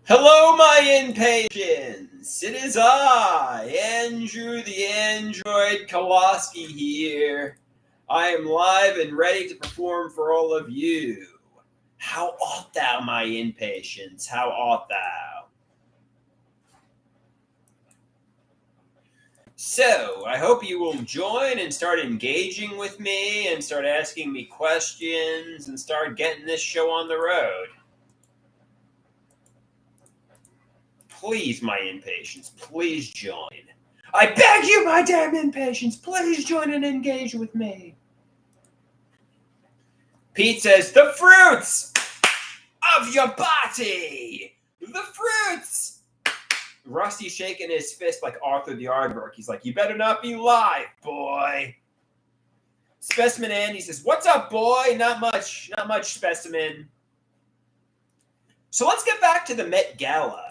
Hello, my impatience! It is I, Andrew the Android Kowalski here. I am live and ready to perform for all of you. How art thou, my impatience? How art thou? So, I hope you will join and start engaging with me and start asking me questions and start getting this show on the road. Please, my impatience, please join. I beg you, my damn impatience, please join and engage with me. Pete says, the fruits of your body! The fruits! Rusty shaking his fist like Arthur the Aardvark. He's like, you better not be live, boy. Specimen Andy says, what's up, boy? Not much, Specimen. So let's get back to the Met Gala.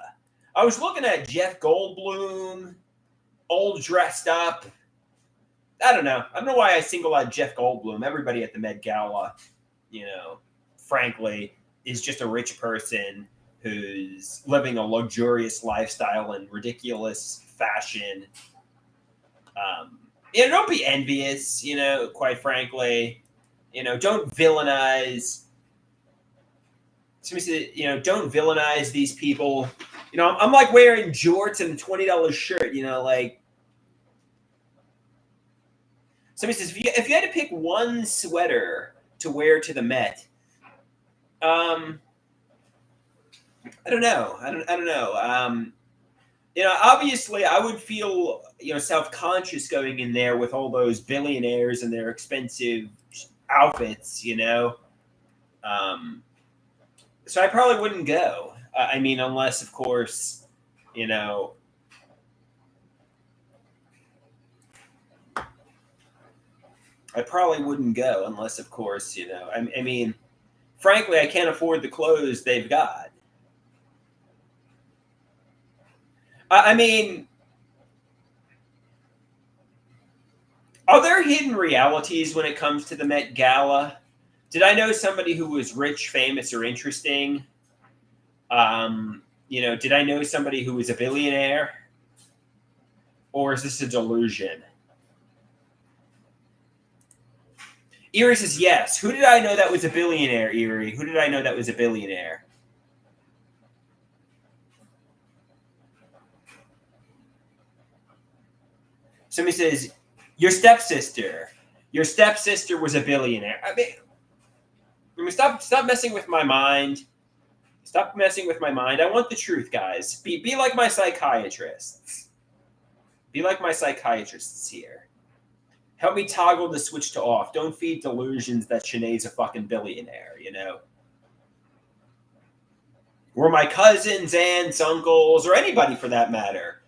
I was looking at Jeff Goldblum, all dressed up. I don't know why I single out Jeff Goldblum. Everybody at the Met Gala, frankly, is just a rich person who's living a luxurious lifestyle in ridiculous fashion. Don't be envious, quite frankly. Don't villainize. Somebody said, don't villainize these people. I'm like wearing jorts and a $20 shirt, like. Somebody says, if you had to pick one sweater to wear to the Met, I don't know. I don't know. Obviously, I would feel self-conscious going in there with all those billionaires and their expensive outfits. So I probably wouldn't go. Unless, of course, I probably wouldn't go unless, of course, frankly, I can't afford the clothes they've got. Are there hidden realities when it comes to the Met Gala? Did I know somebody who was rich, famous, or interesting? Did I know somebody who was a billionaire? Or is this a delusion? Erie says yes. Who did I know that was a billionaire, Erie? Who did I know that was a billionaire? Somebody says, your stepsister. Your stepsister was a billionaire. Stop messing with my mind. Stop messing with my mind. I want the truth, guys. Be like my psychiatrists. Be like my psychiatrists here. Help me toggle the switch to off. Don't feed delusions that Sinead's a fucking billionaire, Were my cousins, aunts, uncles, or anybody for that matter,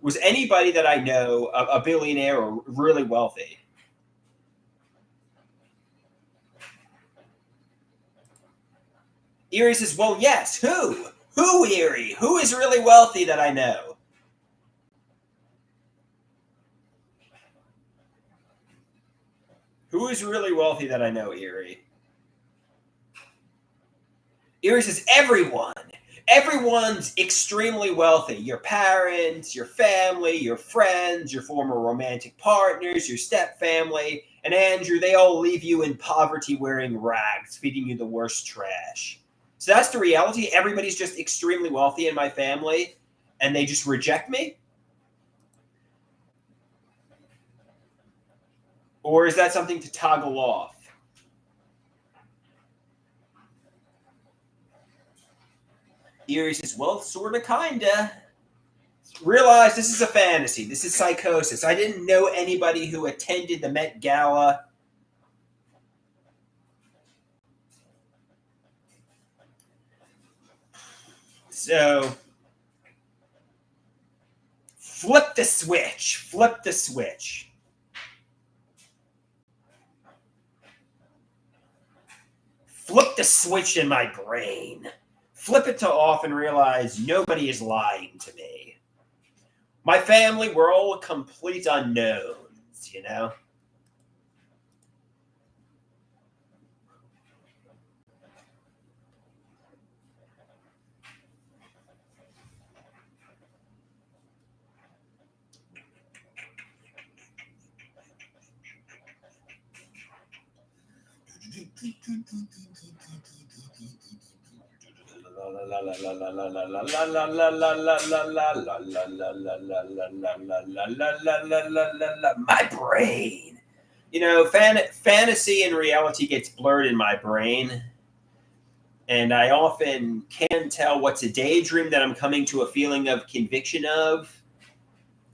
was anybody that I know a billionaire or really wealthy? Erie says, well, yes. Who? Who, Erie? Who is really wealthy that I know? Who is really wealthy that I know, Erie? Erie says, everyone. Everyone's extremely wealthy. Your parents, your family, your friends, your former romantic partners, your step family, and Andrew, they all leave you in poverty wearing rags, feeding you the worst trash. So that's the reality. Everybody's just extremely wealthy in my family, and they just reject me? Or is that something to toggle off? Erie says, well, sort of, kinda. Realize this is a fantasy. This is psychosis. I didn't know anybody who attended the Met Gala. So, flip the switch. Flip the switch. Flip the switch in my brain. Flip it to off and realize nobody is lying to me. My family, we're all complete unknowns, My brain. Fantasy and reality gets blurred in my brain, and I often can tell what's a daydream that I'm coming to a feeling of conviction of.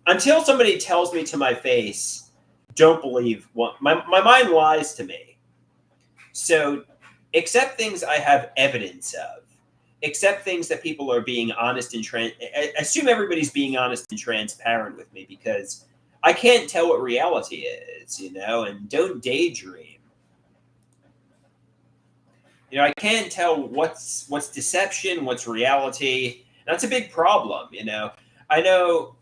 Until somebody tells me to my face, don't believe what my mind lies to me. So accept things I have evidence of. Accept things that people are being honest and assume everybody's being honest and transparent with me, because I can't tell what reality is, and don't daydream. I can't tell what's deception, what's reality. That's a big problem. I know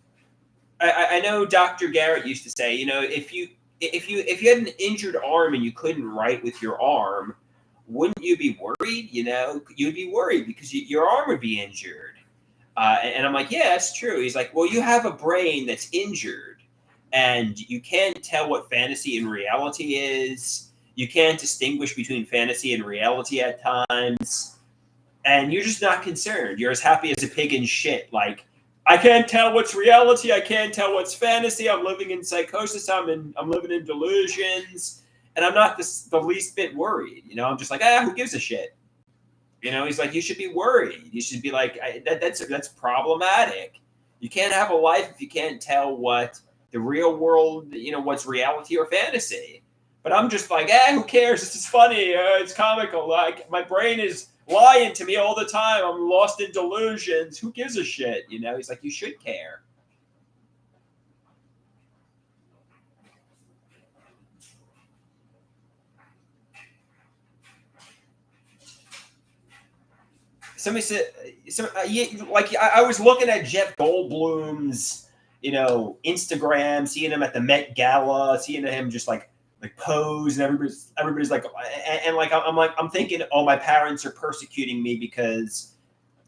I know Dr. Garrett used to say, if you had an injured arm and you couldn't write with your arm, wouldn't you be worried? You'd be worried because your arm would be injured. And I'm like, yeah, that's true. He's like, well, you have a brain that's injured, and you can't tell what fantasy and reality is. You can't distinguish between fantasy and reality at times, and you're just not concerned. You're as happy as a pig in shit. Like, I can't tell what's reality. I can't tell what's fantasy. I'm living in psychosis. I'm living in delusions, and I'm not the least bit worried. I'm just like, who gives a shit? He's like, you should be worried. You should be like, that's problematic. You can't have a life if you can't tell what the real world, what's reality or fantasy. But I'm just like, who cares? This is funny. It's comical. Like, my brain is lying to me all the time. I'm lost in delusions. Who gives a shit? He's like, you should care. Somebody said, I was looking at Jeff Goldblum's, Instagram, seeing him at the Met Gala, seeing him just like pose, and everybody's like, and like I'm thinking, oh, my parents are persecuting me because,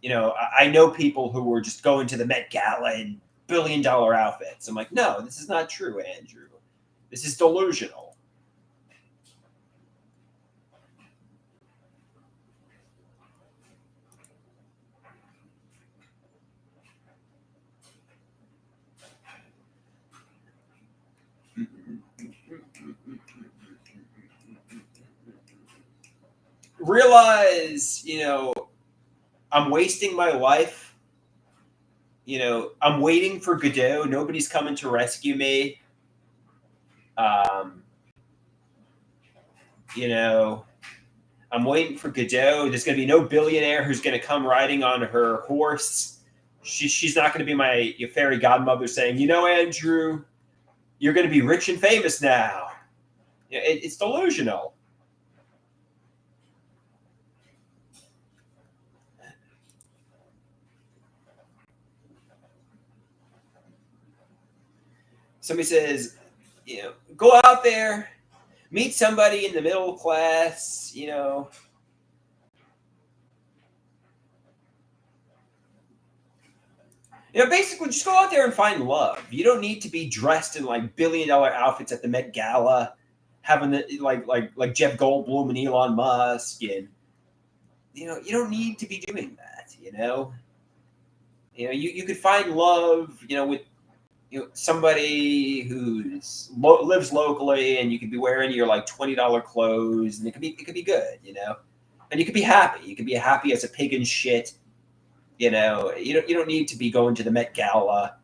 I know people who were just going to the Met Gala in billion-dollar outfits. I'm like, no, this is not true, Andrew. This is delusional. Realize, I'm wasting my life. I'm waiting for Godot. Nobody's coming to rescue me. I'm waiting for Godot. There's going to be no billionaire who's going to come riding on her horse. She's not going to be my fairy godmother saying, Andrew, you're going to be rich and famous now. It's delusional. Somebody says, go out there, meet somebody in the middle class, basically just go out there and find love. You don't need to be dressed in like billion-dollar outfits at the Met Gala, having the like Jeff Goldblum and Elon Musk, and you don't need to be doing that. You could find love, with somebody who's lives locally, and you could be wearing your like $20 clothes, and it could be good, and you could be happy. You could be happy as a pig in shit. You don't need to be going to the Met Gala.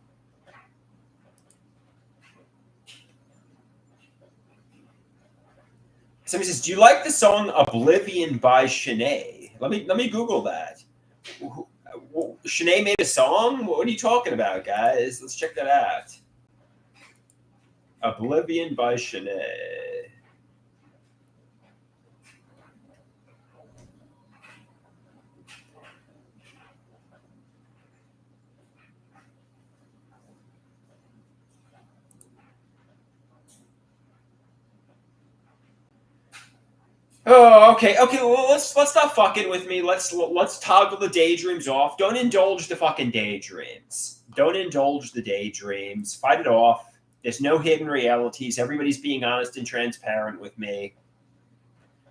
Somebody says, "Do you like the song Oblivion by Shanae?" Let me Google that. Shanae made a song? What are you talking about, guys? Let's check that out. Oblivion by Shanae. Oh, okay. Well, let's stop fucking with me. Let's toggle the daydreams off. Don't indulge the fucking daydreams. Don't indulge the daydreams. Fight it off. There's no hidden realities. Everybody's being honest and transparent with me.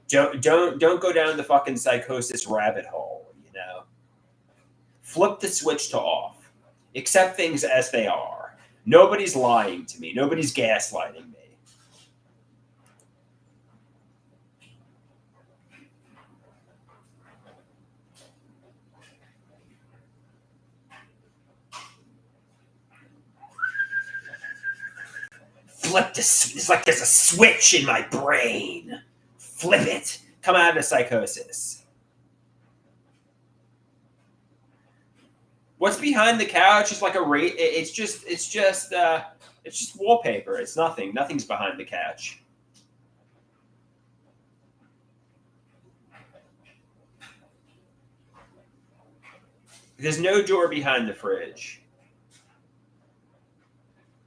Don't go down the fucking psychosis rabbit hole, you know. Flip the switch to off. Accept things as they are. Nobody's lying to me. Nobody's gaslighting me. Flip this. It's like there's a switch in my brain. Flip it. Come out of psychosis. What's behind the couch is like a rate. It's just wallpaper. It's nothing. Nothing's behind the couch. There's no door behind the fridge.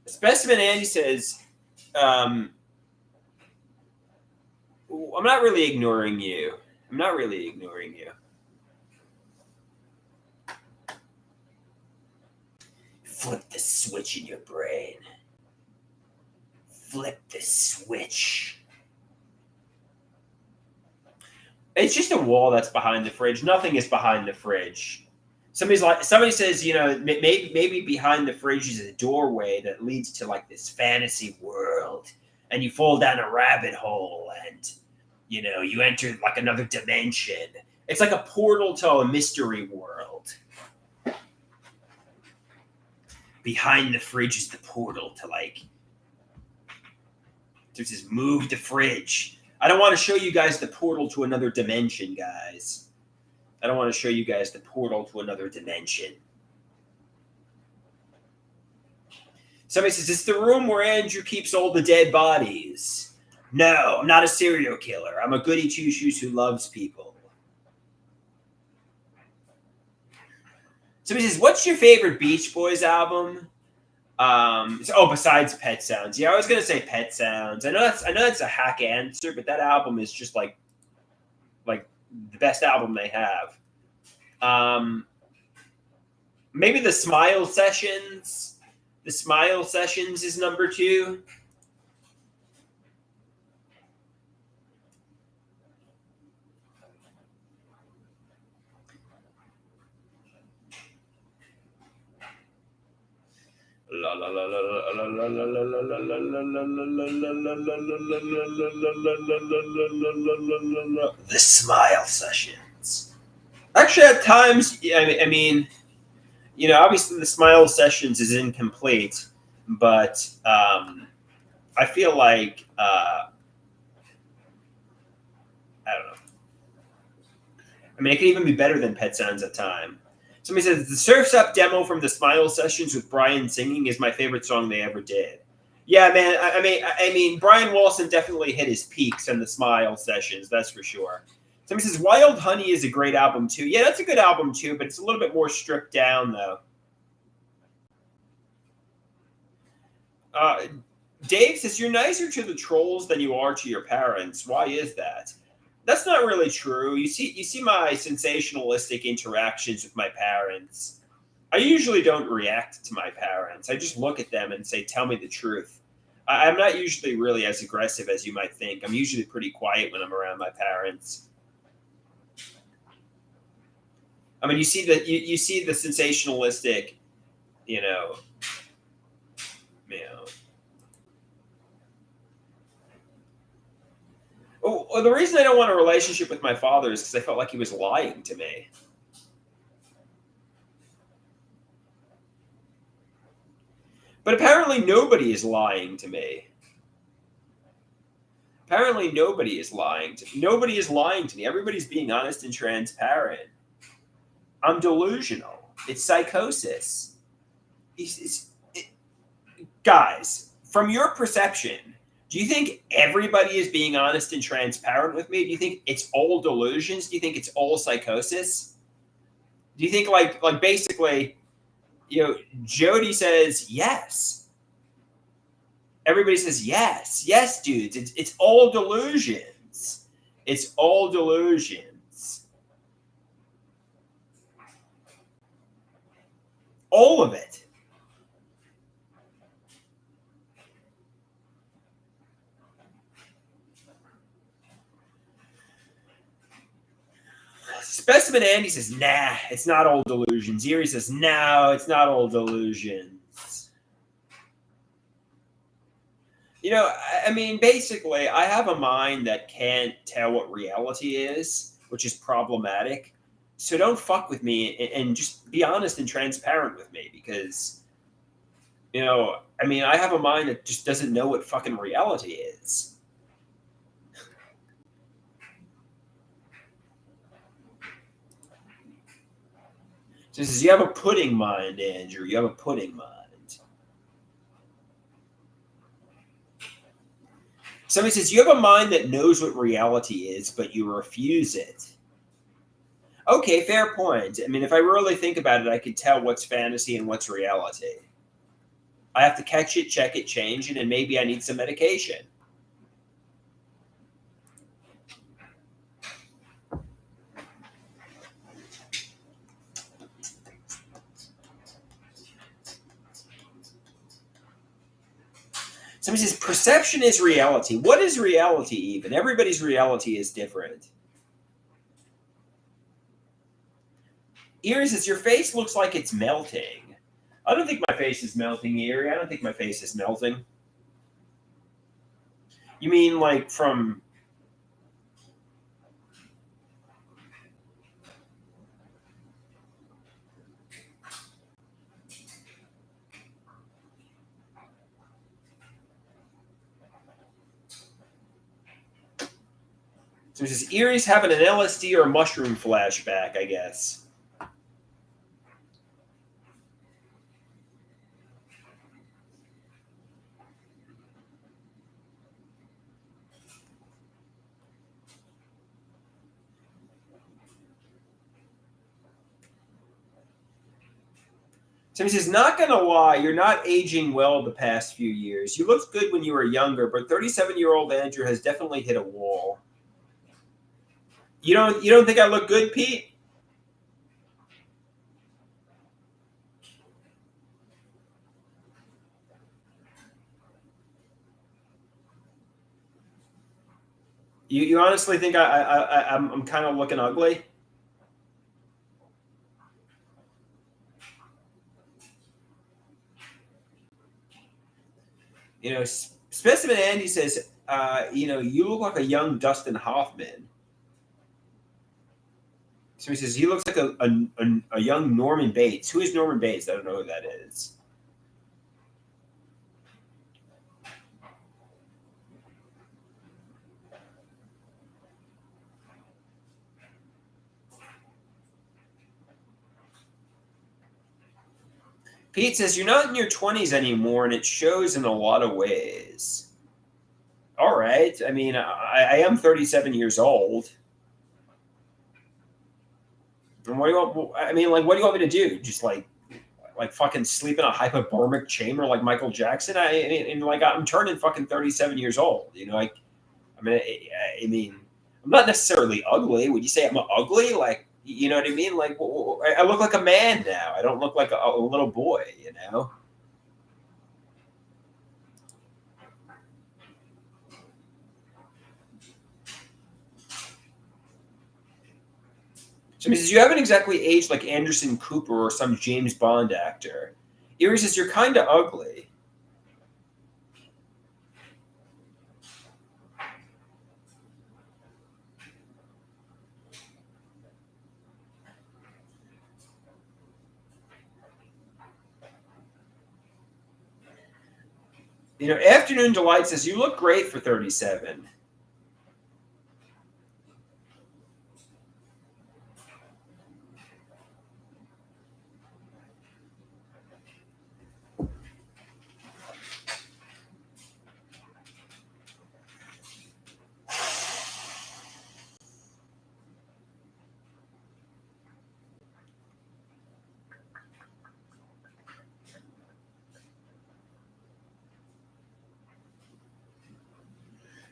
Specimen Andy says, I'm not really ignoring you. I'm not really ignoring you. Flip the switch in your brain. Flip the switch. It's just a wall that's behind the fridge. Nothing is behind the fridge. Somebody says, you know, maybe behind the fridge is a doorway that leads to like this fantasy world, and you fall down a rabbit hole, and you know you enter like another dimension. It's like a portal to a mystery world. Behind the fridge is the portal to like. There's this move the fridge. I don't want to show you guys the portal to another dimension, guys. I don't want to show you guys the portal to another dimension. Somebody says, it's the room where Andrew keeps all the dead bodies. No, I'm not a serial killer. I'm a goody two-shoes who loves people. Somebody says, what's your favorite Beach Boys album? Besides Pet Sounds. Yeah, I was going to say Pet Sounds. I know that's a hack answer, but that album is just like the best album they have. Maybe the Smile Sessions. The Smile Sessions is number 2. The Smile Sessions. Actually, at times, I mean, you know, obviously the Smile Sessions is incomplete, but I feel like I don't know. I mean, it could even be better than Pet Sounds at time. Somebody says the Surf's Up demo from the Smile Sessions with Brian singing is my favorite song they ever did. Yeah, man. I mean, Brian Wilson definitely hit his peaks in the Smile Sessions. That's for sure. Somebody says Wild Honey is a great album too. Yeah, that's a good album too, but it's a little bit more stripped down though. Dave says you're nicer to the trolls than you are to your parents. Why is that? That's not really true. You see my sensationalistic interactions with my parents. I usually don't react to my parents. I just look at them and say, tell me the truth. I'm not usually really as aggressive as you might think. I'm usually pretty quiet when I'm around my parents. I mean, you see the sensationalistic, you know. Oh, the reason I don't want a relationship with my father is because I felt like he was lying to me. But apparently nobody is lying to me. Apparently nobody is lying to me. Nobody is lying to me. Everybody's being honest and transparent. I'm delusional. It's psychosis. Guys, from your perception, do you think everybody is being honest and transparent with me? Do you think it's all delusions? Do you think it's all psychosis? Do you think like basically, you know, Jody says yes. Everybody says yes. Yes, dudes. It's all delusions. It's all delusions. All of it. Specimen Andy says, nah, it's not all delusions. Erie says, no, it's not all delusions. You know, I mean, basically, I have a mind that can't tell what reality is, which is problematic. So don't fuck with me and just be honest and transparent with me because, you know, I mean, I have a mind that just doesn't know what fucking reality is. So he says, you have a pudding mind, Andrew. You have a pudding mind. Somebody says, you have a mind that knows what reality is, but you refuse it. Okay, fair point. I mean, if I really think about it, I could tell what's fantasy and what's reality. I have to catch it, check it, change it, and maybe I need some medication. Somebody says, perception is reality. What is reality even? Everybody's reality is different. Erie says, your face looks like it's melting. I don't think my face is melting, Erie. I don't think my face is melting. You mean like from... So he says, Erie's having an LSD or a mushroom flashback, I guess. So he says, not going to lie, you're not aging well the past few years. You looked good when you were younger, but 37-year-old Andrew has definitely hit a wall. You don't think I look good, Pete? You honestly think I'm kind of looking ugly? You know, Specimen Andy says, you know, you look like a young Dustin Hoffman. So he says, he looks like a young Norman Bates. Who is Norman Bates? I don't know who that is. Pete says, you're not in your 20s anymore, and it shows in a lot of ways. All right. I mean, I am 37 years old. And what do you want? I mean, like, what do you want me to do? Just like fucking sleep in a hyperbaric chamber like Michael Jackson? Like, I'm turning fucking 37 years old. You know, like, I mean, I'm not necessarily ugly. Would you say I'm ugly? Like, you know what I mean? Like, I look like a man now. I don't look like a little boy. You know. So he says, you haven't exactly aged like Anderson Cooper or some James Bond actor. Erie says, you're kind of ugly. You know, Afternoon Delight says, you look great for 37.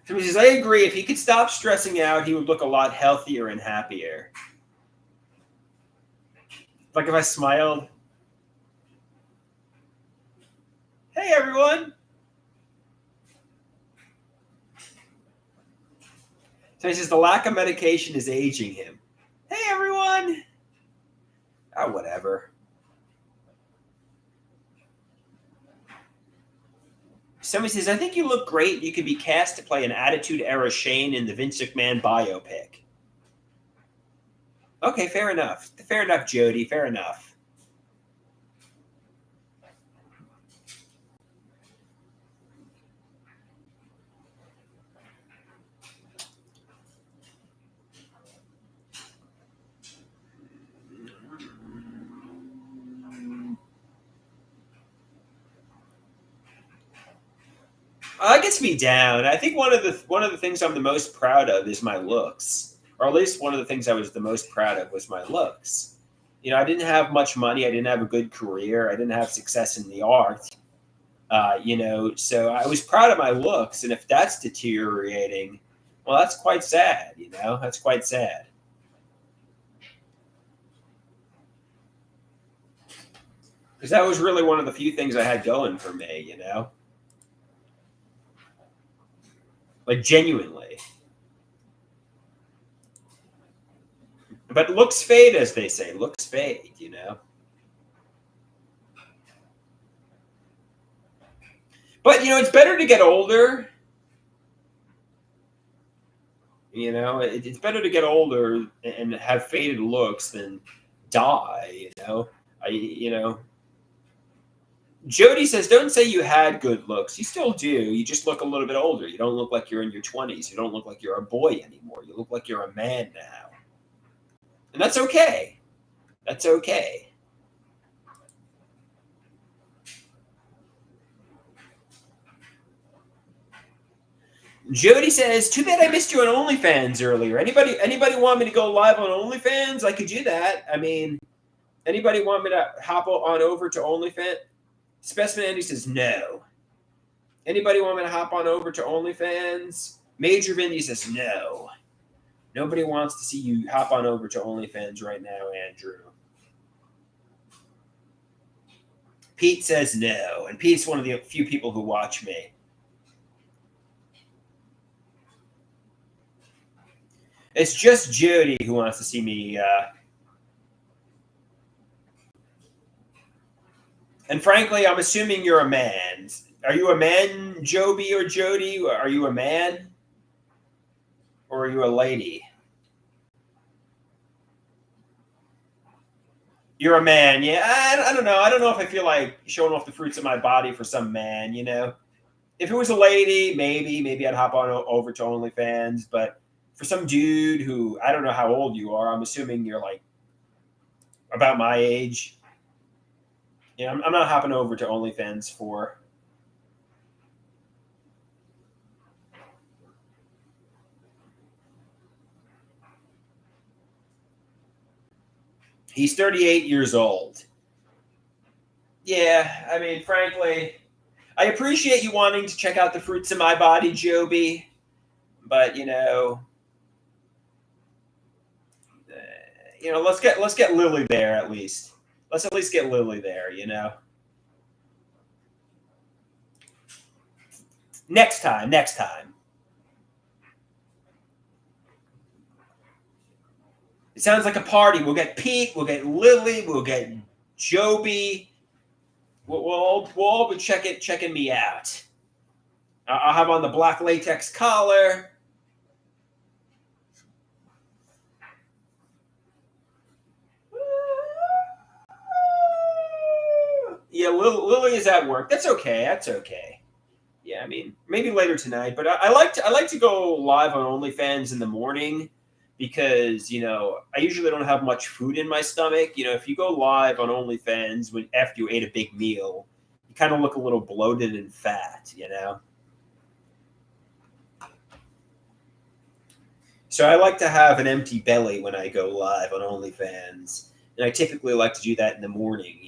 So he says, I agree. If he could stop stressing out, he would look a lot healthier and happier. Like if I smiled. Hey, everyone. So he says, the lack of medication is aging him. Hey, everyone. Oh, whatever. Somebody says, I think you look great. You could be cast to play an Attitude Era Shane in the Vince McMahon biopic. Okay, fair enough. Fair enough, Jody. Fair enough. That gets me down. I think one of the things I'm the most proud of is my looks, or at least one of the things I was the most proud of was my looks. I didn't have much money. I didn't have a good career. I didn't have success in the art. So I was proud of my looks, and if that's deteriorating, well, that's quite sad. That's quite sad. Because that was really one of the few things I had going for me. Like genuinely. But looks fade, as they say. Looks fade. But it's better to get older. It's better to get older and have faded looks than die. Jody says, "Don't say you had good looks. You still do. You just look a little bit older. You don't look like you're in your 20s. You don't look like you're a boy anymore. You look like you're a man now, and that's okay. That's okay." Jody says, "Too bad I missed you on OnlyFans earlier. Anybody want me to go live on OnlyFans? I could do that. I mean, anybody want me to hop on over to OnlyFans?" Specimen Andy says, "No." Anybody want me to hop on over to OnlyFans? Major Vindy says, "No." Nobody wants to see you hop on over to OnlyFans right now, Andrew. Pete says no, and Pete's one of the few people who watch me. It's just Jody who wants to see me. And frankly, I'm assuming you're a man. Are you a man, Joby or Jody? Are you a man? Or are you a lady? You're a man, yeah. I don't know. I don't know if I feel like showing off the fruits of my body for some man. If it was a lady, maybe I'd hop on over to OnlyFans. But for some dude who I don't know how old you are, I'm assuming you're like about my age. I'm not hopping over to OnlyFans for. He's 38 years old. Yeah, I mean, frankly, I appreciate you wanting to check out the fruits of my body, Joby, but let's get Lily there at least. Let's at least get Lily there. Next time. It sounds like a party. We'll get Pete. We'll get Lily. We'll get Joby. We'll all be checking me out. I'll have on the black latex collar. Yeah, Lily is at work. That's okay. That's okay. Yeah, I mean, maybe later tonight. But I like to go live on OnlyFans in the morning because I usually don't have much food in my stomach. If you go live on OnlyFans after you ate a big meal, you kind of look a little bloated and fat. So I like to have an empty belly when I go live on OnlyFans, and I typically like to do that in the morning.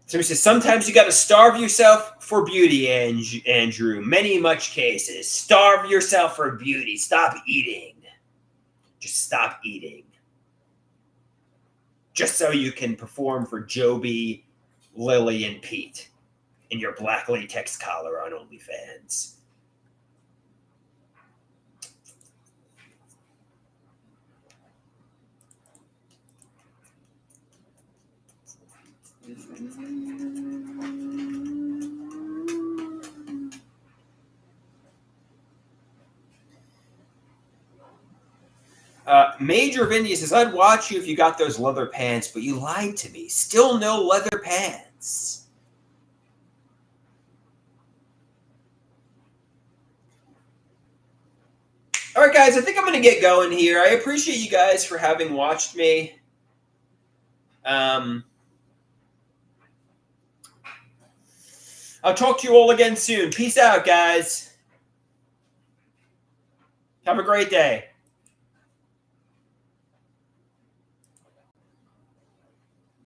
So he says, sometimes you got to starve yourself for beauty, Andrew. Many much cases. Starve yourself for beauty. Stop eating. Just stop eating. Just so you can perform for Joby, Lily, and Pete in your black latex collar on OnlyFans. Major Vindy says, I'd watch you if you got those leather pants, but you lied to me. Still no leather pants. All right, guys, I think I'm going to get going here. I appreciate you guys for having watched me. I'll talk to you all again soon. Peace out, guys. Have a great day.